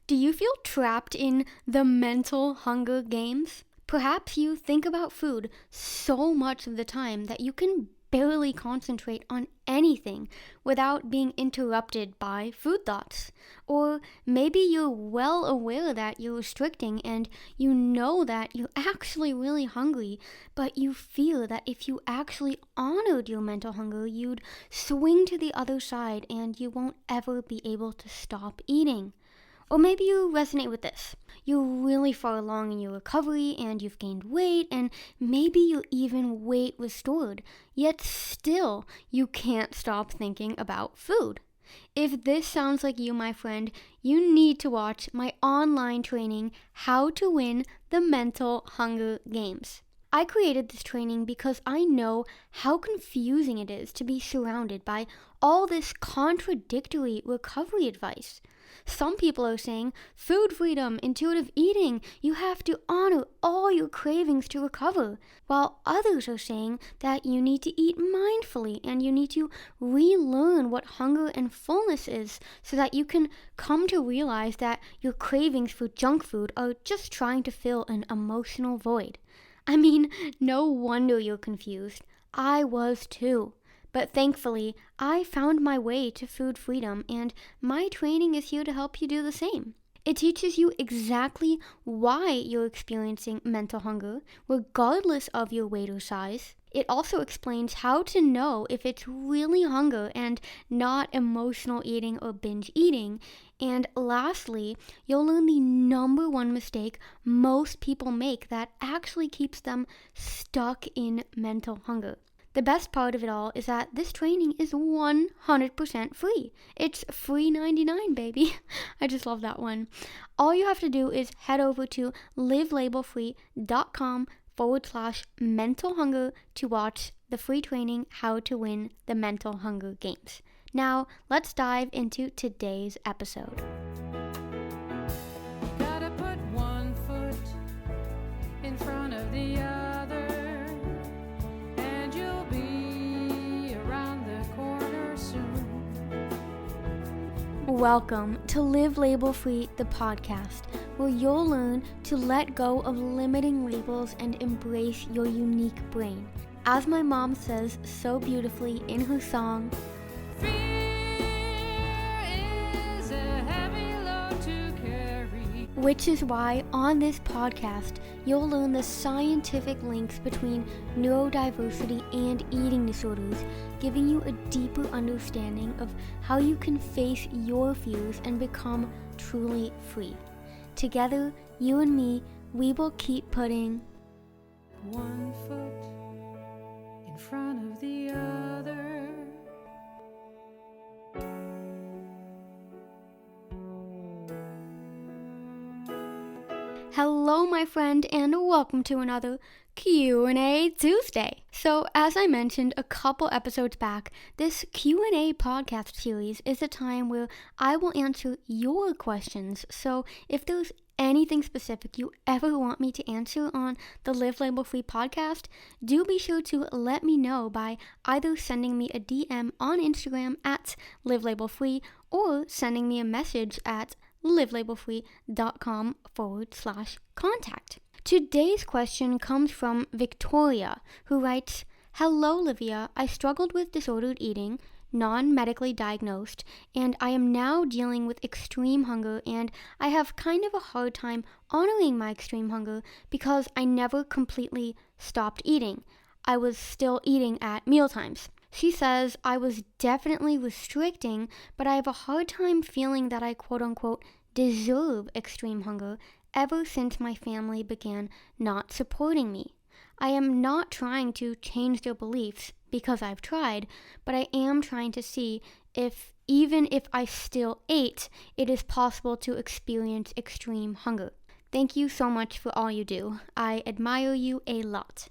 Do you feel trapped in the mental hunger games? Perhaps you think about food so much of the time that you can barely concentrate on anything without being interrupted by food thoughts. Or maybe you're well aware that you're restricting and you know that you're actually really hungry, but you feel that if you actually honored your mental hunger, you'd swing to the other side and you won't ever be able to stop eating. Or maybe you resonate with this. You're really far along in your recovery and you've gained weight and maybe you're even weight restored, yet still you can't stop thinking about food. If this sounds like you, my friend, you need to watch my online training, How to Win the Mental Hunger Games. I created this training because I know how confusing it is to be surrounded by all this contradictory recovery advice. Some people are saying food freedom, intuitive eating, you have to honor all your cravings to recover, while others are saying that you need to eat mindfully and you need to relearn what hunger and fullness is so that you can come to realize that your cravings for junk food are just trying to fill an emotional void. I mean, no wonder you're confused. I was too. But thankfully, I found my way to food freedom, and my training is here to help you do the same. It teaches you exactly why you're experiencing mental hunger, regardless of your weight or size. It also explains how to know if it's really hunger and not emotional eating or binge eating. And lastly, you'll learn the number one mistake most people make that actually keeps them stuck in mental hunger. The best part of it all is that this training is 100% free. It's free 99, baby. I just love that one. All you have to do is head over to livelabelfree.com/mental hunger to watch the free training, How to Win the Mental Hunger Games. Now, let's dive into today's episode. Gotta put one foot in front of the other. Welcome to Live Label Free, the podcast, where you'll learn to let go of limiting labels and embrace your unique brain. As my mom says so beautifully in her song, "Fear is a heavy load to carry." Which is why on this podcast, you'll learn the scientific links between neurodiversity and eating disorders, giving you a deeper understanding of how you can face your fears and become truly free. Together, you and me, we will keep putting one foot in front of the other. Hello, my friend, and welcome to another Q&A Tuesday. So, as I mentioned a couple episodes back, this Q&A podcast series is a time where I will answer your questions. So, if there's anything specific you ever want me to answer on the Live Label Free podcast, do be sure to let me know by either sending me a DM on Instagram at Live Label Free or sending me a message at livelabelfree.com/contact. Today's question comes from Victoria, who writes, "Hello, Livia. I struggled with disordered eating, non-medically diagnosed, and I am now dealing with extreme hunger, and I have kind of a hard time honoring my extreme hunger because I never completely stopped eating. I was still eating at mealtimes." She says, "I was definitely restricting, but I have a hard time feeling that I quote-unquote deserve extreme hunger ever since my family began not supporting me. I am not trying to change their beliefs because I've tried, but I am trying to see if even if I still ate, it is possible to experience extreme hunger. Thank you so much for all you do. I admire you a lot."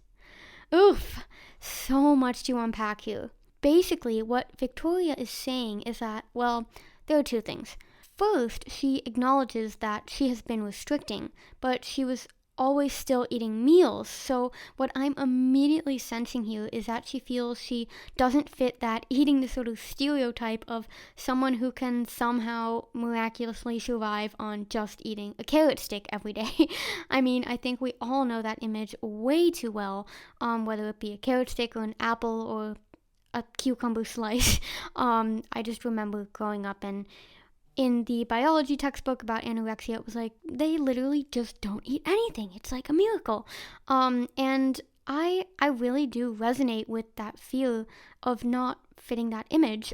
Oof, so much to unpack here. Basically, what Victoria is saying is that, well, there are two things. First, she acknowledges that she has been restricting, but she was always still eating meals. So what I'm immediately sensing here is that she feels she doesn't fit that eating disorder stereotype of someone who can somehow miraculously survive on just eating a carrot stick every day. I mean, I think we all know that image way too well, whether it be a carrot stick or an apple or a cucumber slice. I just remember growing up and in the biology textbook about anorexia, it was like they literally just don't eat anything. It's like a miracle. And I really do resonate with that fear of not fitting that image,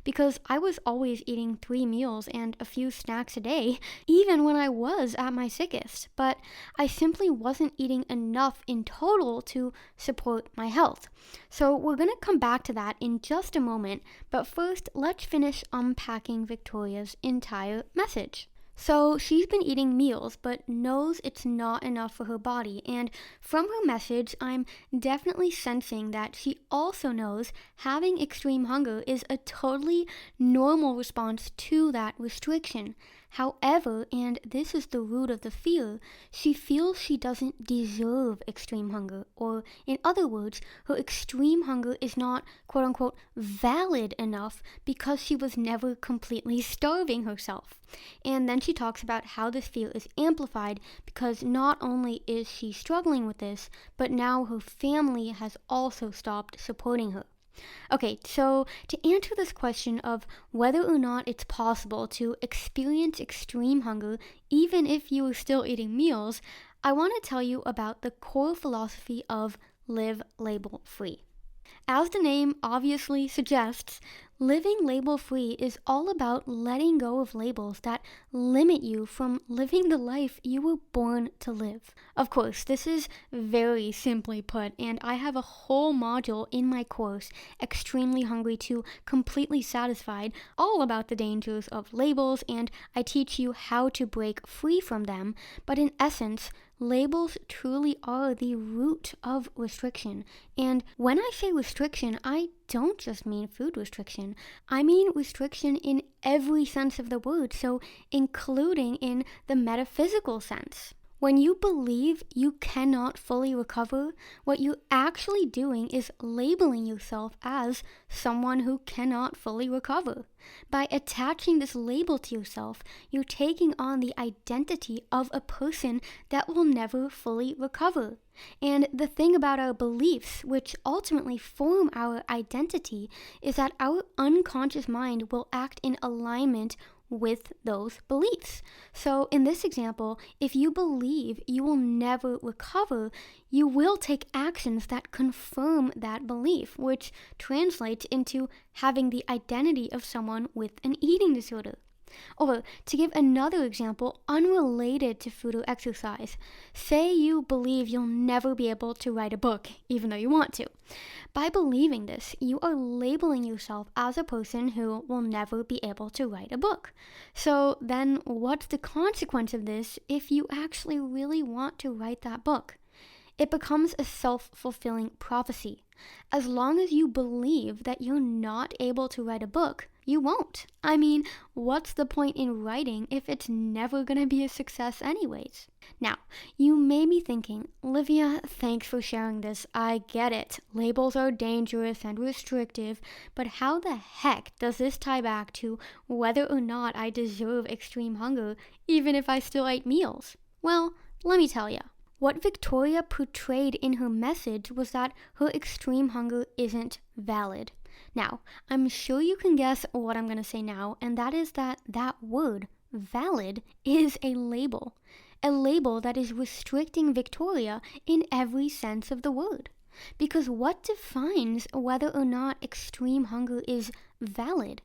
because I was always eating 3 meals and a few snacks a day, even when I was at my sickest. But I simply wasn't eating enough in total to support my health. So we're going to come back to that in just a moment, but first let's finish unpacking Victoria's entire message. So she's been eating meals but knows it's not enough for her body, and from her message I'm definitely sensing that she also knows having extreme hunger is a totally normal response to that restriction. However, and this is the root of the fear, she feels she doesn't deserve extreme hunger, or in other words, her extreme hunger is not quote unquote valid enough because she was never completely starving herself. And then she talks about how this fear is amplified because not only is she struggling with this, but now her family has also stopped supporting her. Okay, so to answer this question of whether or not it's possible to experience extreme hunger even if you are still eating meals, I want to tell you about the core philosophy of live label free. As the name obviously suggests, living label free is all about letting go of labels that limit you from living the life you were born to live. Of course, this is very simply put, and I have a whole module in my course, Extremely Hungry to Completely Satisfied, all about the dangers of labels, and I teach you how to break free from them. But in essence, labels truly are the root of restriction. And when I say restriction, I don't just mean food restriction. I mean restriction in every sense of the word, so including in the metaphysical sense. When you believe you cannot fully recover, what you're actually doing is labeling yourself as someone who cannot fully recover. By attaching this label to yourself, you're taking on the identity of a person that will never fully recover. And the thing about our beliefs, which ultimately form our identity, is that our unconscious mind will act in alignment with those beliefs. So in this example, if you believe you will never recover, you will take actions that confirm that belief, which translates into having the identity of someone with an eating disorder. Or, to give another example unrelated to food or exercise, say you believe you'll never be able to write a book, even though you want to. By believing this, you are labeling yourself as a person who will never be able to write a book. So then what's the consequence of this if you actually really want to write that book? It becomes a self-fulfilling prophecy. As long as you believe that you're not able to write a book, you won't. I mean, what's the point in writing if it's never going to be a success anyways? Now, you may be thinking, Livia, thanks for sharing this. I get it. Labels are dangerous and restrictive, but how the heck does this tie back to whether or not I deserve extreme hunger, even if I still ate meals? Well, let me tell you. What Victoria portrayed in her message was that her extreme hunger isn't valid. Now, I'm sure you can guess what I'm going to say now, and that is that word, valid, is a label that is restricting Victoria in every sense of the word. Because what defines whether or not extreme hunger is valid?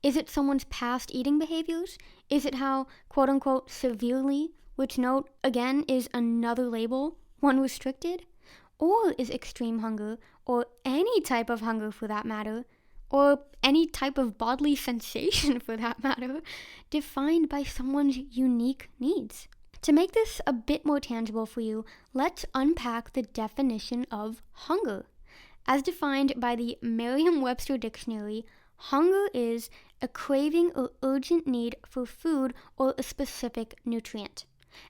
Is it someone's past eating behaviors? Is it how, quote unquote, severely, which note, again, is another label, one restricted? Or is extreme hunger, or any type of hunger for that matter, or any type of bodily sensation for that matter, defined by someone's unique needs? To make this a bit more tangible for you, let's unpack the definition of hunger. As defined by the Merriam-Webster Dictionary, hunger is a craving or urgent need for food or a specific nutrient.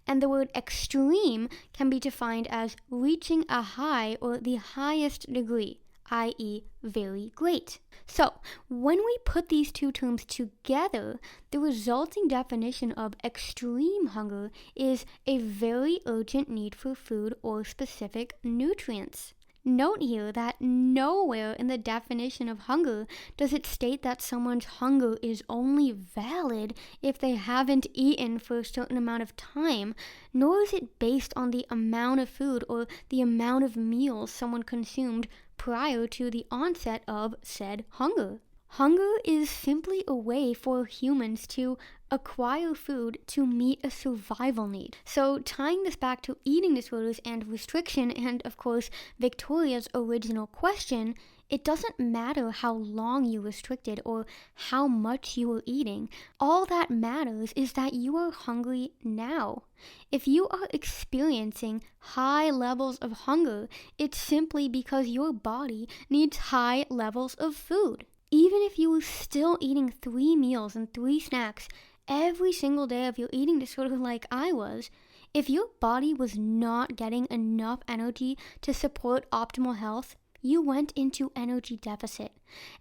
And the word extreme can be defined as reaching a high or the highest degree, i.e., very great. So, when we put these two terms together, the resulting definition of extreme hunger is a very urgent need for food or specific nutrients. Note here that nowhere in the definition of hunger does it state that someone's hunger is only valid if they haven't eaten for a certain amount of time, nor is it based on the amount of food or the amount of meals someone consumed prior to the onset of said hunger. Hunger is simply a way for humans to acquire food to meet a survival need. So tying this back to eating disorders and restriction and, of course, Victoria's original question, it doesn't matter how long you restricted or how much you were eating. All that matters is that you are hungry now. If you are experiencing high levels of hunger, it's simply because your body needs high levels of food. Even if you were still eating 3 meals and 3 snacks every single day of your eating disorder like I was, if your body was not getting enough energy to support optimal health, you went into energy deficit.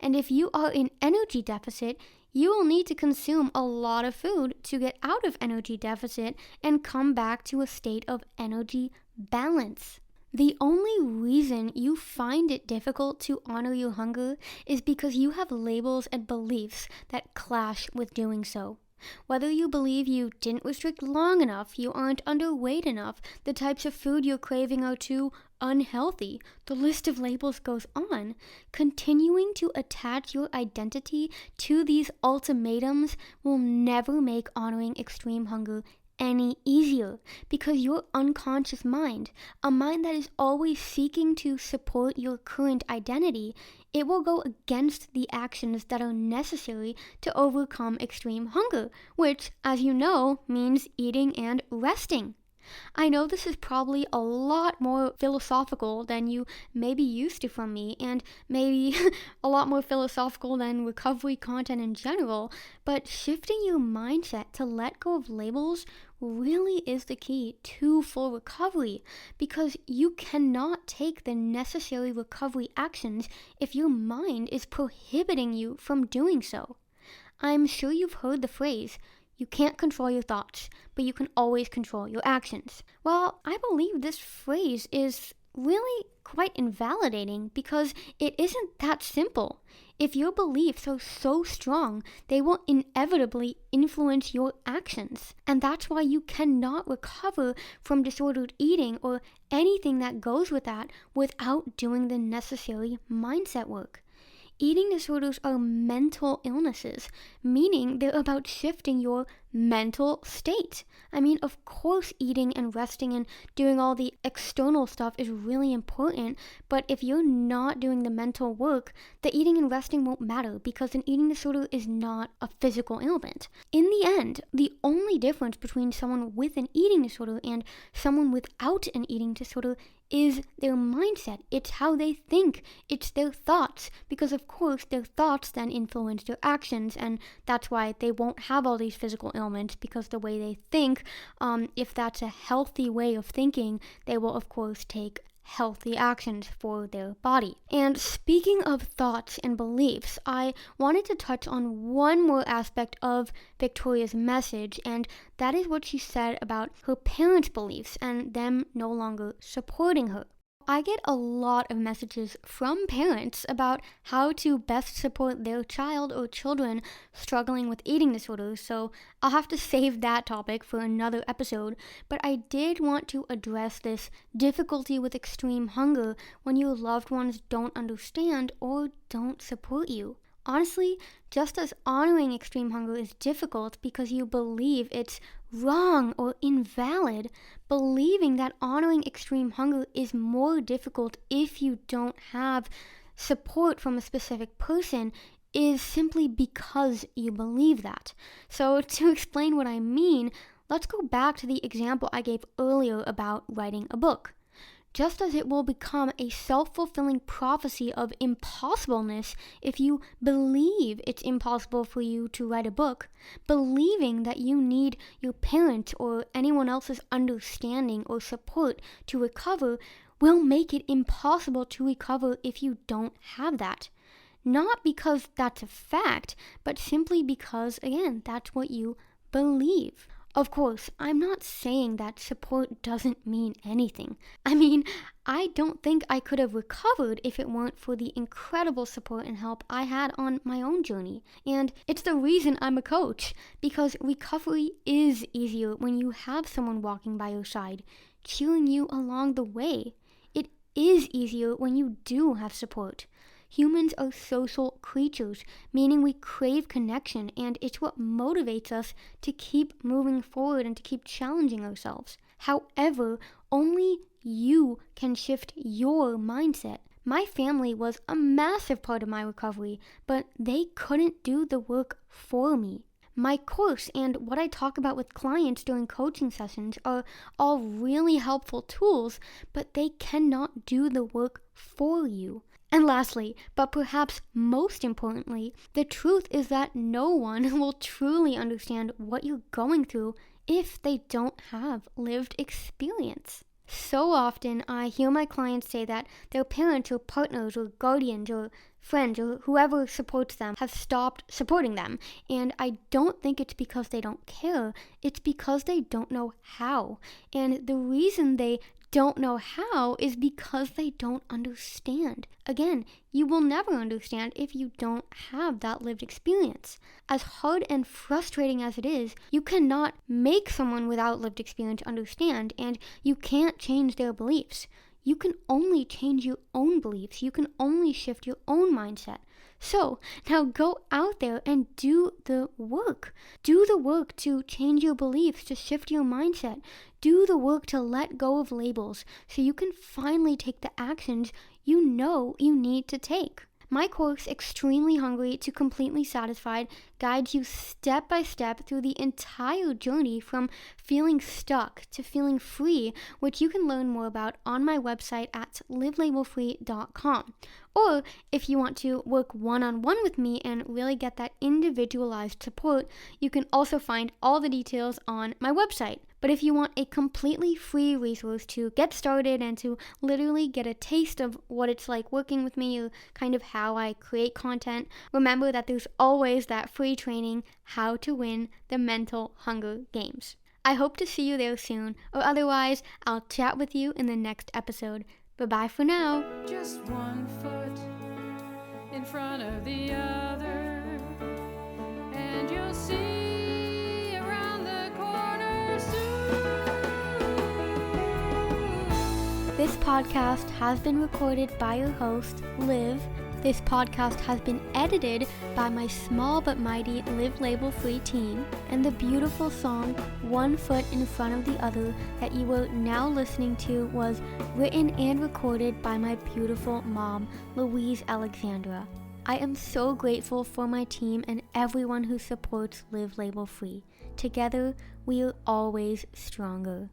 And if you are in energy deficit, you will need to consume a lot of food to get out of energy deficit and come back to a state of energy balance. The only reason you find it difficult to honor your hunger is because you have labels and beliefs that clash with doing so. Whether you believe you didn't restrict long enough, you aren't underweight enough, the types of food you're craving are too unhealthy, the list of labels goes on. Continuing to attach your identity to these ultimatums will never make honoring extreme hunger any easier, because your unconscious mind, a mind that is always seeking to support your current identity, it will go against the actions that are necessary to overcome extreme hunger, which, as you know, means eating and resting. I know this is probably a lot more philosophical than you may be used to from me, and maybe a lot more philosophical than recovery content in general, but shifting your mindset to let go of labels really is the key to full recovery, because you cannot take the necessary recovery actions if your mind is prohibiting you from doing so. I'm sure you've heard the phrase, you can't control your thoughts, but you can always control your actions. Well, I believe this phrase is really quite invalidating because it isn't that simple. If your beliefs are so strong, they will inevitably influence your actions. And that's why you cannot recover from disordered eating or anything that goes with that without doing the necessary mindset work. Eating disorders are mental illnesses, meaning they're about shifting your mental state. I mean, of course, eating and resting and doing all the external stuff is really important, but if you're not doing the mental work, the eating and resting won't matter because an eating disorder is not a physical ailment. In the end, the only difference between someone with an eating disorder and someone without an eating disorder is their mindset. It's how they think. It's their thoughts. Because of course their thoughts then influence their actions, and that's why they won't have all these physical ailments, because the way they think, if that's a healthy way of thinking, they will of course take healthy actions for their body. And speaking of thoughts and beliefs, I wanted to touch on one more aspect of Victoria's message, and that is what she said about her parents' beliefs and them no longer supporting her. I get a lot of messages from parents about how to best support their child or children struggling with eating disorders, so I'll have to save that topic for another episode, but I did want to address this difficulty with extreme hunger when your loved ones don't understand or don't support you. Honestly, just as honoring extreme hunger is difficult because you believe it's wrong or invalid, believing that honoring extreme hunger is more difficult if you don't have support from a specific person is simply because you believe that. So to explain what I mean, let's go back to the example I gave earlier about writing a book. just as it will become a self-fulfilling prophecy of impossibleness if you believe it's impossible for you to write a book. Believing that you need your parents or anyone else's understanding or support to recover will make it impossible to recover if you don't have that. Not because that's a fact, but simply because, again, that's what you believe. Of course, I'm not saying that support doesn't mean anything. I mean, I don't think I could have recovered if it weren't for the incredible support and help I had on my own journey. And it's the reason I'm a coach, because recovery is easier when you have someone walking by your side, cheering you along the way. It is easier when you do have support. Humans are social creatures, meaning we crave connection, and it's what motivates us to keep moving forward and to keep challenging ourselves. However, only you can shift your mindset. My family was a massive part of my recovery, but they couldn't do the work for me. My course and what I talk about with clients during coaching sessions are all really helpful tools, but they cannot do the work for you. And lastly, but perhaps most importantly, the truth is that no one will truly understand what you're going through if they don't have lived experience. So often I hear my clients say that their parents or partners or guardians or friends or whoever supports them have stopped supporting them. And I don't think it's because they don't care, it's because they don't know how. And the reason they don't know how is because they don't understand. Again, you will never understand if you don't have that lived experience. As hard and frustrating as it is, you cannot make someone without lived experience understand, and you can't change their beliefs. You can only change your own beliefs. You can only shift your own mindset. So now go out there and do the work. Do the work to change your beliefs, to shift your mindset. Do the work to let go of labels so you can finally take the actions you know you need to take. My course, Extremely Hungry to Completely Satisfied, guides you step by step through the entire journey from feeling stuck to feeling free, which you can learn more about on my website at livelabelfree.com. Or if you want to work one-on-one with me and really get that individualized support, you can also find all the details on my website. But if you want a completely free resource to get started and to literally get a taste of what it's like working with me or kind of how I create content, remember that there's always that free training, How to Win the Mental Hunger Games. I hope to see you there soon, or otherwise, I'll chat with you in the next episode. Bye-bye for now. Just one foot in front of the other, and you'll see around the corner soon. This podcast has been recorded by your host, Liv. This podcast has been edited by my small but mighty Live Label Free team, and the beautiful song One Foot in Front of the Other that you are now listening to was written and recorded by my beautiful mom, Louise Alexandra. I am so grateful for my team and everyone who supports Live Label Free. Together, we are always stronger.